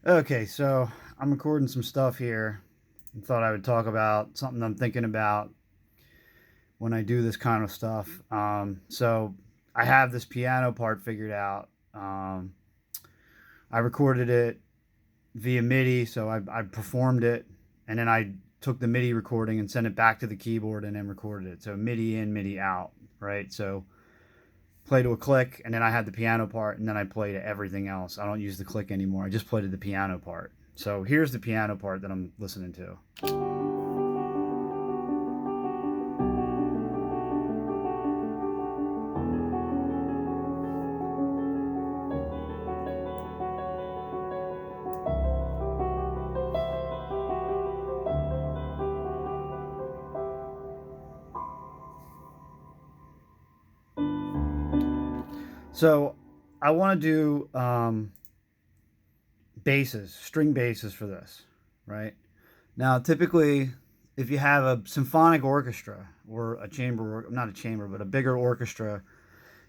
Okay, so I'm recording some stuff here and thought I would talk about something I'm thinking about when I do this kind of stuff. So I have this piano part figured out. I recorded it via MIDI, so I performed it, and then I took the MIDI recording and sent it back to the keyboard and then recorded it. So MIDI in, MIDI out, right? So play to a click, and then I had the piano part, and then I play to everything else. I don't use the click anymore. I just play to the piano part. So here's the piano part that I'm listening to. So I want to do basses, string basses for this, right? Now, typically, if you have a symphonic orchestra or a chamber, not a chamber, but a bigger orchestra,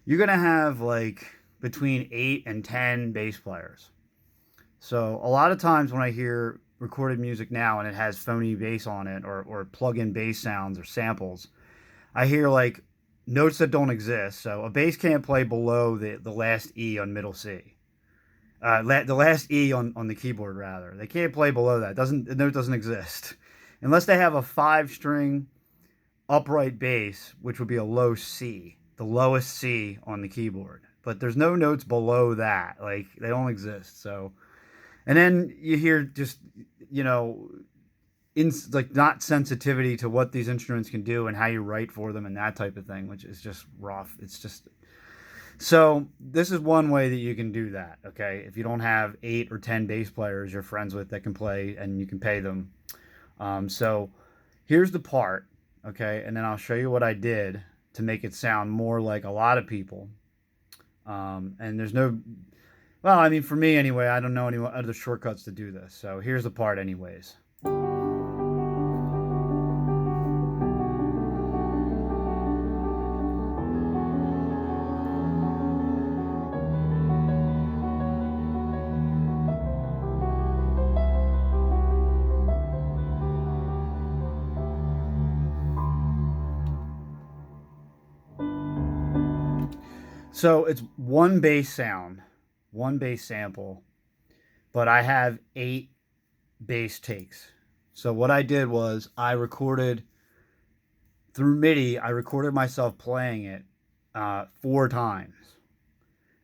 you're going to have like between 8 and 10 bass players. So a lot of times when I hear recorded music now and it has phony bass on it or plug-in bass sounds or samples, I hear like notes that don't exist. So a bass can't play below the last E on middle C. The last E on the keyboard rather. They can't play below that. Doesn't the note doesn't exist unless they have a 5 string upright bass, which would be a low C, the lowest C on the keyboard. But there's no notes below that. Like they don't exist. So and then you hear just you know in like not sensitivity to what these instruments can do and how you write for them and that type of thing, which is just rough. It's just so this is one way that you can do that. Okay, if you don't have 8 or 10 bass players you're friends with that can play and you can pay them. So here's the part. Okay, and then I'll show you what I did to make it sound more like a lot of people. And there's no, well, I mean, for me anyway, I don't know any other shortcuts to do this. So here's the part, anyways. So it's one bass sound, one bass sample, but I have 8 bass takes. So what I did was I recorded through MIDI. I recorded myself playing it 4 times.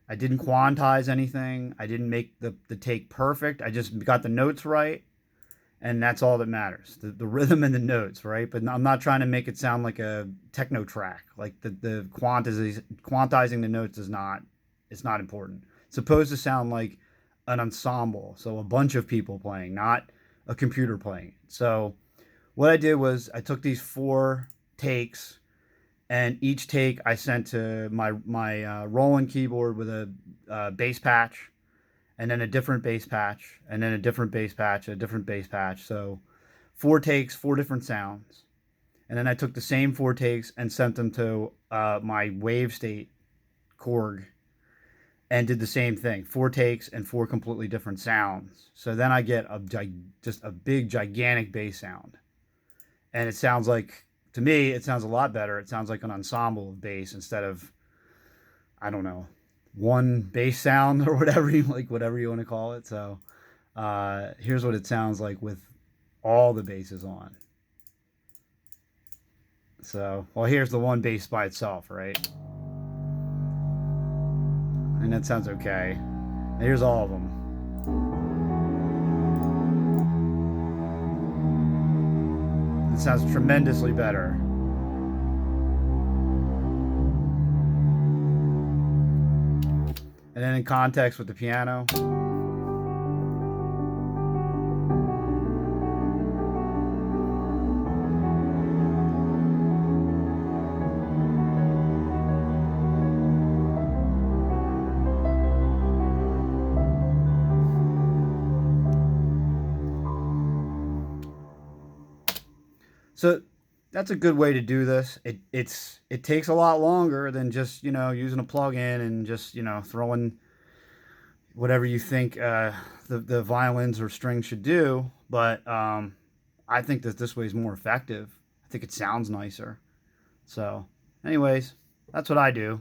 I didn't quantize anything. I didn't make the take perfect. I just got the notes right, and that's all that matters. The rhythm and the notes, right? But I'm not trying to make it sound like a techno track. Like the quantizing the notes is not, it's not important. It's supposed to sound like an ensemble, so a bunch of people playing, not a computer playing. So what I did was I took these 4 takes, and each take I sent to my Roland keyboard with a bass patch, and then a different bass patch, and then a different bass patch, a different bass patch. So 4 takes, 4 different sounds. And then I took the same 4 takes and sent them to my wave state Korg and did the same thing. 4 takes and 4 completely different sounds. So then I get just a big, gigantic bass sound. And it sounds like, to me, it sounds a lot better. It sounds like an ensemble of bass instead of, I don't know, one bass sound or whatever you like, whatever you want to call it. So here's what it sounds like with all the basses on. So, well, here's the one bass by itself, right? And that sounds okay. Here's all of them. It sounds tremendously better. And then in context with the piano. So that's a good way to do this. It takes a lot longer than just using a plug-in and just throwing whatever you think the violins or strings should do, but I think that this way is more effective. I think it sounds nicer. So, anyways, that's what I do.